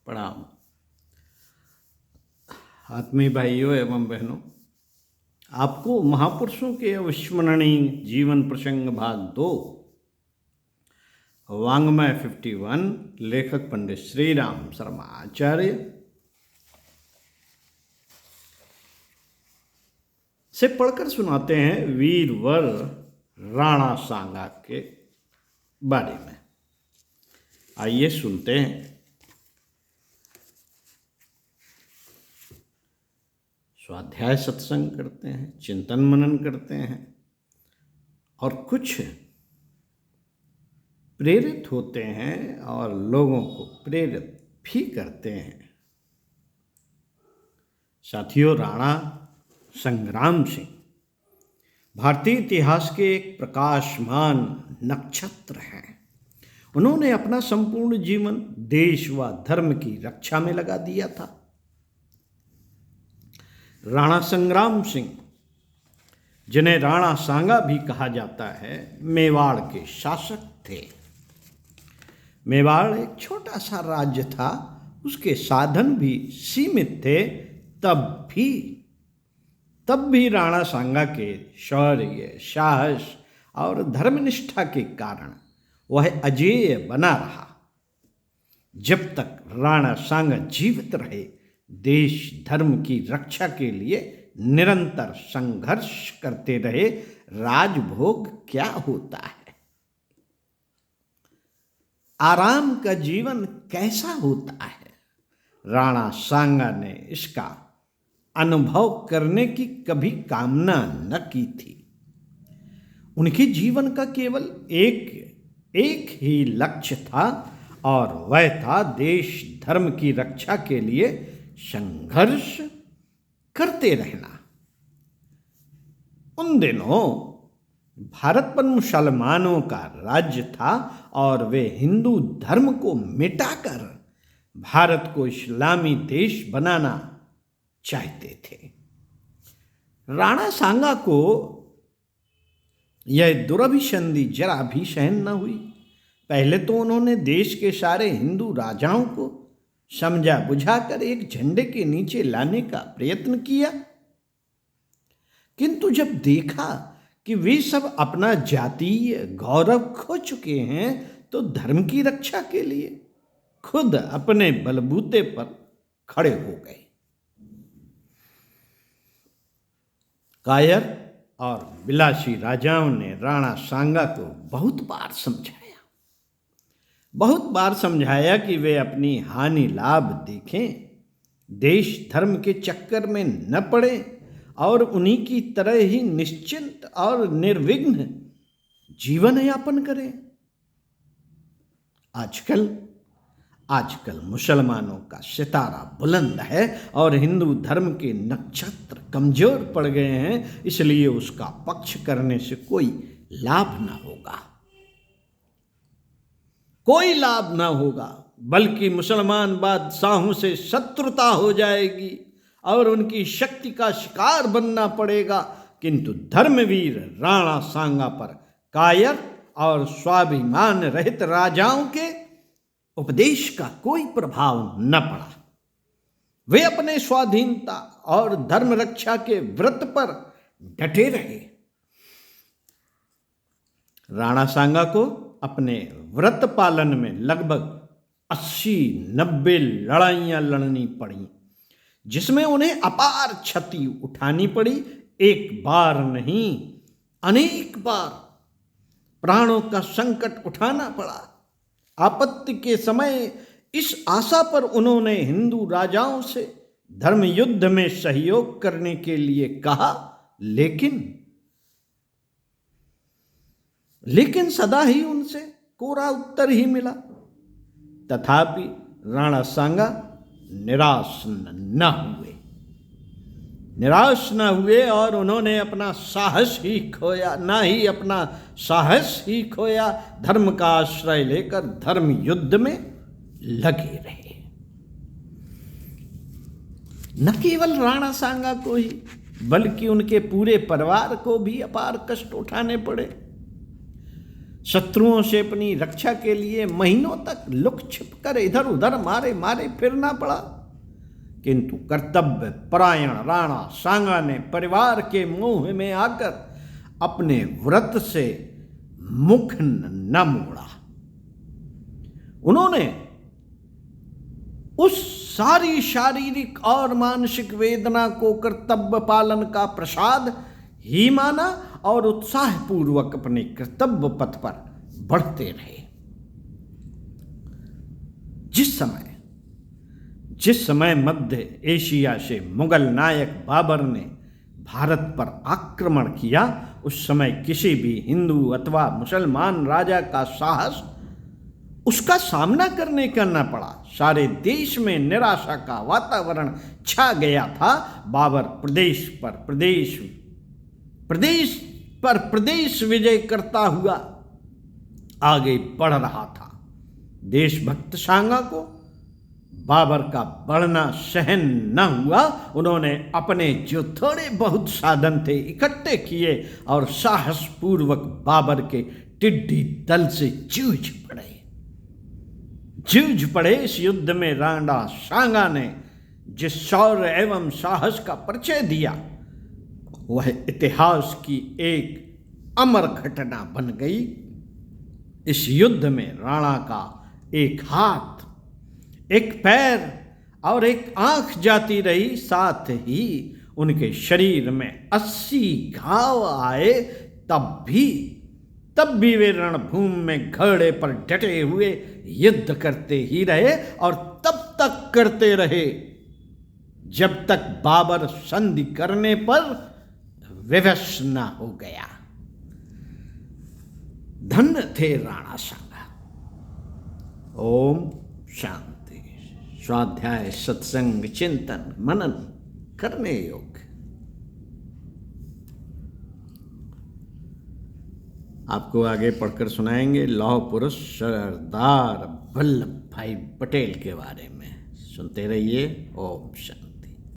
प्रणाम। आत्मीय भाइयों एवं बहनों, आपको महापुरुषों के अविस्मरणीय जीवन प्रसंग भाग 2 वाङ्मय 51 लेखक पंडित श्री राम शर्मा आचार्य से पढ़कर सुनाते हैं वीरवर राणा सांगा के बारे में। आइए सुनते हैं। स्वाध्याय सत्संग करते हैं, चिंतन मनन करते हैं और कुछ प्रेरित होते हैं और लोगों को प्रेरित भी करते हैं। साथियों, राणा संग्राम सिंह भारतीय इतिहास के एक प्रकाशमान नक्षत्र हैं। उन्होंने अपना संपूर्ण जीवन देश व धर्म की रक्षा में लगा दिया था। राणा संग्राम सिंह, जिन्हें राणा सांगा भी कहा जाता है, मेवाड़ के शासक थे। मेवाड़ एक छोटा सा राज्य था, उसके साधन भी सीमित थे। तब भी राणा सांगा के शौर्य, साहस और धर्मनिष्ठा के कारण वह अजेय बना रहा। जब तक राणा सांगा जीवित रहे, देश धर्म की रक्षा के लिए निरंतर संघर्ष करते रहे। राजभोग क्या होता है, आराम का जीवन कैसा होता है, राणा सांगा ने इसका अनुभव करने की कभी कामना न की थी। उनके जीवन का केवल एक ही लक्ष्य था और वह था देश धर्म की रक्षा के लिए संघर्ष करते रहना। उन दिनों भारत पर मुसलमानों का राज्य था और वे हिंदू धर्म को मिटाकर भारत को इस्लामी देश बनाना चाहते थे। राणा सांगा को यह दुरभिसंधि जरा भी सहन न हुई। पहले तो उन्होंने देश के सारे हिंदू राजाओं को समझा बुझाकर एक झंडे के नीचे लाने का प्रयत्न किया, किंतु जब देखा कि वे सब अपना जातीय गौरव खो चुके हैं, तो धर्म की रक्षा के लिए खुद अपने बलबूते पर खड़े हो गए। कायर और विलासी राजाओं ने राणा सांगा को बहुत बार समझाया कि वे अपनी हानि लाभ देखें, देश धर्म के चक्कर में न पड़े और उन्हीं की तरह ही निश्चिंत और निर्विघ्न जीवन यापन करें। आजकल मुसलमानों का सितारा बुलंद है और हिंदू धर्म के नक्षत्र कमजोर पड़ गए हैं, इसलिए उसका पक्ष करने से कोई लाभ न होगा, बल्कि मुसलमान बादशाहों से शत्रुता हो जाएगी और उनकी शक्ति का शिकार बनना पड़ेगा। किंतु धर्मवीर राणा सांगा पर कायर और स्वाभिमान रहित राजाओं के उपदेश का कोई प्रभाव न पड़ा। वे अपने स्वाधीनता और धर्म रक्षा के व्रत पर डटे रहे। राणा सांगा को अपने व्रत पालन में लगभग 80-90 लड़ाइयां लड़नी पड़ी, जिसमें उन्हें अपार क्षति उठानी पड़ी। एक बार नहीं, अनेक बार प्राणों का संकट उठाना पड़ा। आपत्ति के समय इस आशा पर उन्होंने हिंदू राजाओं से धर्म युद्ध में सहयोग करने के लिए कहा, लेकिन सदा ही उनसे कोरा उत्तर ही मिला। तथापि राणा सांगा निराश न हुए और उन्होंने अपना साहस ही खोया, धर्म का आश्रय लेकर धर्म युद्ध में लगे रहे। न केवल राणा सांगा को ही, बल्कि उनके पूरे परिवार को भी अपार कष्ट उठाने पड़े। शत्रुओं से अपनी रक्षा के लिए महीनों तक लुक छिप कर इधर उधर मारे मारे फिरना पड़ा, किंतु कर्तव्य परायण राणा सांगा ने परिवार के मोह में आकर अपने व्रत से मुख न मोड़ा। उन्होंने उस सारी शारीरिक और मानसिक वेदना को कर्तव्य पालन का प्रसाद ही माना और उत्साहपूर्वक अपने कर्तव्य पथ पर बढ़ते रहे। जिस समय मध्य एशिया से मुगल नायक बाबर ने भारत पर आक्रमण किया, उस समय किसी भी हिंदू अथवा मुसलमान राजा का साहस उसका सामना करने का न पड़ा। सारे देश में निराशा का वातावरण छा गया था। बाबर प्रदेश पर प्रदेश विजय करता हुआ आगे बढ़ रहा था। देशभक्त सांगा को बाबर का बढ़ना सहन न हुआ। उन्होंने अपने जो थोड़े बहुत साधन थे इकट्ठे किए और साहसपूर्वक बाबर के टिड्डी दल से जूझ पड़े। इस युद्ध में राणा सांगा ने जिस शौर्य एवं साहस का परिचय दिया, वह इतिहास की एक अमर घटना बन गई। इस युद्ध में राणा का एक हाथ, एक पैर और एक आंख जाती रही। साथ ही उनके शरीर में 80 घाव आए। तब भी वे रणभूमि में घोड़े पर डटे हुए युद्ध करते ही रहे और तब तक करते रहे जब तक बाबर संधि करने पर विवश न हो गया। धन्य थे राणा सांगा। ओम शांति। स्वाध्याय, सत्संग, चिंतन, मनन करने योग्य। आपको आगे पढ़कर सुनाएंगे लौह पुरुष सरदार वल्लभ भाई पटेल के बारे में। सुनते रहिए। ओम शांति।